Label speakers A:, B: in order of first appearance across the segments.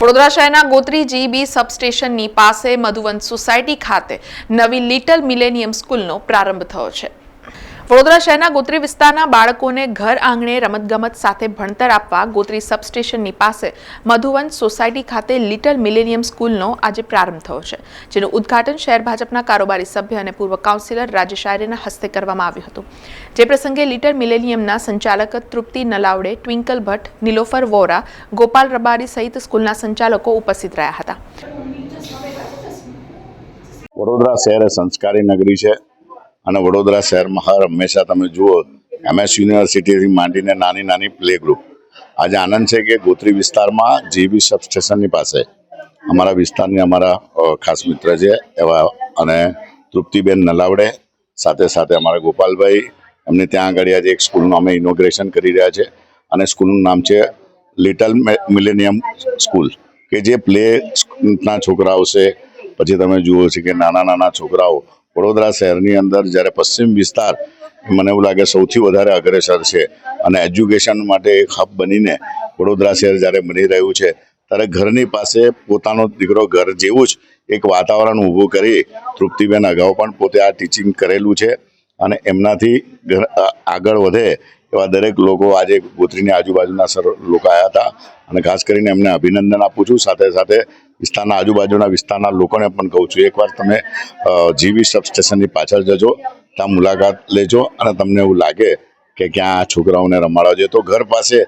A: વડોદરા શહેરના ગોત્રી જીબી સબસ્ટેશનની પાસે મધુવન સોસાયટી ખાતે નવી લિટલ મિલેનિયમ સ્કૂલનો પ્રારંભ થયો છે। વડોદરા શહેરના ગોત્રી વિસ્તારના બાળકોને ઘર આંગણે રમતગમત સાથે ભણતર આપવા ગોત્રી સબસ્ટેશનની પાસે મધુવન સોસાયટી ખાતે લિટલ મિલેનિયમ સ્કૂલનો આજે પ્રારંભ થયો છે, જેનું ઉદ્ઘાટન શહેર ભાજપના કારોબારી સભ્ય અને પૂર્વ કાઉન્સિલર રાજેશ આયરેના હસ્તે કરવામાં આવ્યું હતું। જે પ્રસંગે લિટલ મિલેનિયમના સંચાલક તૃપ્તિ નલાવડે, ટ્વિંકલ ભટ્ટ, નીલોફર વોરા, ગોપાલ રબારી સહિત સ્કૂલના સંચાલકો ઉપસ્થિત રહ્યા હતા।
B: વડોદરા શહેર સંસ્કારી નગરી છે અને વડોદરા શહેરમાં હંમેશા તમે જુઓ MS યુનિવર્સિટીથી માંડીને નાની નાની પ્લે ગ્રુપ। આજે આનંદ છે કે ગોત્રી વિસ્તારમાં જીબી સબસ્ટેશનની પાસે અમારા વિસ્તારની અમારા ખાસ મિત્ર છે એવા અને તૃપ્તિબેન નલાવડે સાથે સાથે અમારા ગોપાલભાઈ એમને ત્યાં આગળ આજે એક સ્કૂલનું અમે ઇનોગ્રેશન કરી રહ્યા છે અને સ્કૂલનું નામ છે લિટલ મિલેનિયમ સ્કૂલ કે જે પ્લેના છોકરાઓ છે। પછી તમે જુઓ છો કે નાના નાના છોકરાઓ વડોદરા શહેરની અંદર જ્યારે પશ્ચિમ વિસ્તાર મને એવું લાગે સૌથી વધારે અગ્રેસર છે અને એજ્યુકેશન માટે એક હબ બનીને વડોદરા શહેર જ્યારે બની રહ્યું છે ત્યારે ઘરની પાસે પોતાનો દીકરો ઘર જેવું જ એક વાતાવરણ ઊભું કરી તૃપ્તિબેન અગાઉ પણ પોતે આ ટીચિંગ કરેલું છે અને એમનાથી આગળ વધે એવા દરેક લોકો આજે ગોત્રીની આજુબાજુના લોકો આવ્યા હતા અને ખાસ કરીને એમને અભિનંદન આપું છું। સાથે સાથે વિસ્તારના આજુબાજુના વિસ્તારના લોકોને પણ કહું છું એકવાર તમે જીબી સબસ્ટેશનની પાછળ જજો, ત્યાં મુલાકાત લેજો અને તમને એવું લાગે કે ક્યાં આ છોકરાઓને રમાડવા જોઈએ તો ઘર પાસે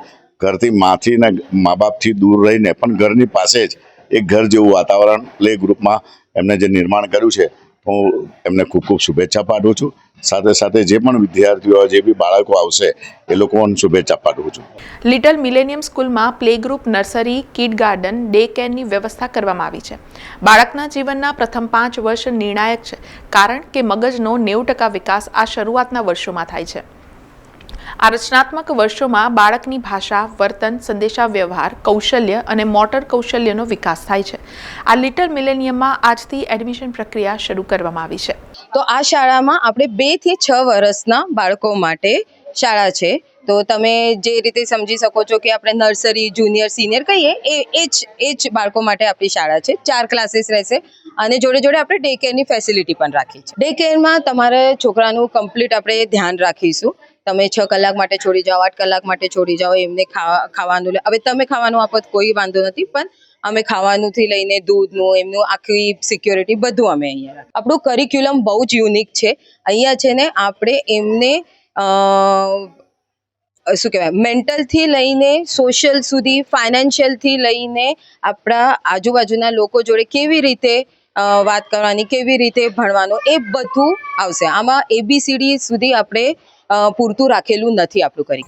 B: ઘરથી માથી ને મા બાપથી દૂર રહીને પણ ઘરની પાસે જ એક ઘર જેવું વાતાવરણ પ્લે ગ્રુપમાં એમને જે નિર્માણ કર્યું છે હું એમને ખૂબ ખૂબ શુભેચ્છા પાઠવું છું। સાથે સાથે જે પણ વિદ્યાર્થીઓ જે બી બાળકો આવશે એ લોકોને શુભેચ્છા પાઠવું છું।
A: લિટલ મિલેનિયમ સ્કૂલમાં play group, nursery, kindergarten, day કેરની વ્યવસ્થા કરવામાં આવી છે। બાળકના જીવનના પ્રથમ 5 વર્ષ નિર્ણાયક છે, કારણ કે મગજનો 90% વિકાસ આ શરૂઆતના વર્ષોમાં થાય છે। આ રચનાત્મક વર્ષોમાં બાળકની ભાષા, વર્તન, સંદેશા વ્યવહાર, કૌશલ્ય અને મોટર કૌશલ્યનો વિકાસ થાય છે। આ લિટલ મિલેનિયમમાં આજથી એડમિશન પ્રક્રિયા શરૂ કરવામાં આવી છે।
C: તો આ શાળામાં આપણે 2 થી 6 વર્ષના બાળકો માટે શાળા છે। તો તમે જે રીતે સમજી શકો છો કે આપણે નર્સરી, જુનિયર, સિનિયર કહીએ એ જ બાળકો માટે આપણી શાળા છે। 4 ક્લાસીસ રહેશે અને જોડે જોડે આપણે ડે કેરની ફેસિલિટી પણ રાખી છે। ડે કેરમાં તમારે છોકરાનું કમ્પ્લીટ આપણે ધ્યાન રાખીશું। તમે 6 કલાક માટે છોડી જાઓ, 8 કલાક માટે છોડી જાઓ, એમને ખાવાનું હવે તમે ખાવાનું આપો કોઈ વાંધો નથી, પણ અમે ખાવાનુંથી લઈને દૂધનું એમનું આખી સિક્યોરિટી બધું અમે અહીંયા આપણું કરિક્યુલમ બહુ જ યુનિક છે। અહીંયા છે ને આપણે એમને શું કહેવાય મેન્ટલથી લઈને સોશિયલ સુધી, ફાઇનાન્શિયલથી લઈને આપણા આજુબાજુના લોકો જોડે કેવી રીતે વાત કરવાની, કેવી રીતે ભણવાનું એ બધું આવશે। આમાં ABCD સુધી આપણે પૂરતું રાખેલું નથી આપણું કરી।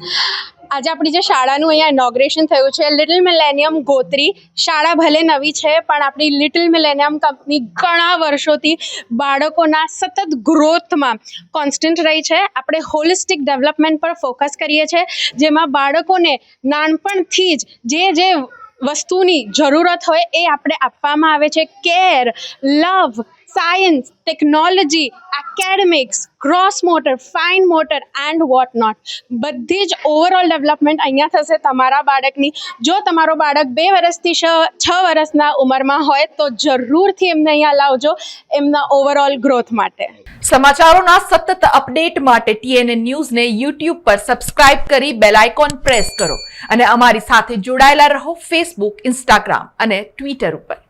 D: આજે આપણી જે શાળાનું અહીંયા ઇનોગ્રેશન થયું છે, લિટલ મિલેનિયમ ગોત્રી શાળા ભલે નવી છે પણ આપણી લિટલ મિલેનિયમ કંપની ઘણા વર્ષોથી બાળકોના સતત ગ્રોથમાં કોન્સ્ટન્ટ રહી છે। આપણે હોલિસ્ટિક ડેવલપમેન્ટ પર ફોકસ કરીએ છીએ, જેમાં બાળકોને નાનપણથી જ જે વસ્તુની જરૂરત હોય એ આપણે આપવામાં આવે છે। Care, love, science, technology, academics, cross motor, fine motor and what not, બધી જ ઓવરઓલ ડેવલપમેન્ટ અહીંયા થશે તમારા બાળકની। જો તમારો બાળક 2 વર્ષથી 6 વર્ષના ઉંમરમાં હોય તો જરૂરથી એમને અહીંયા લાવજો એમના ઓવરઓલ ગ્રોથ માટે।
A: સમાચારોના સતત અપડેટ માટે TNN ન્યૂઝને YouTube પર સબસ્ક્રાઇબ કરી બેલ આઇકોન પ્રેસ કરો અને અમારી સાથે જોડાયેલા રહો Facebook, Instagram અને Twitter ઉપર।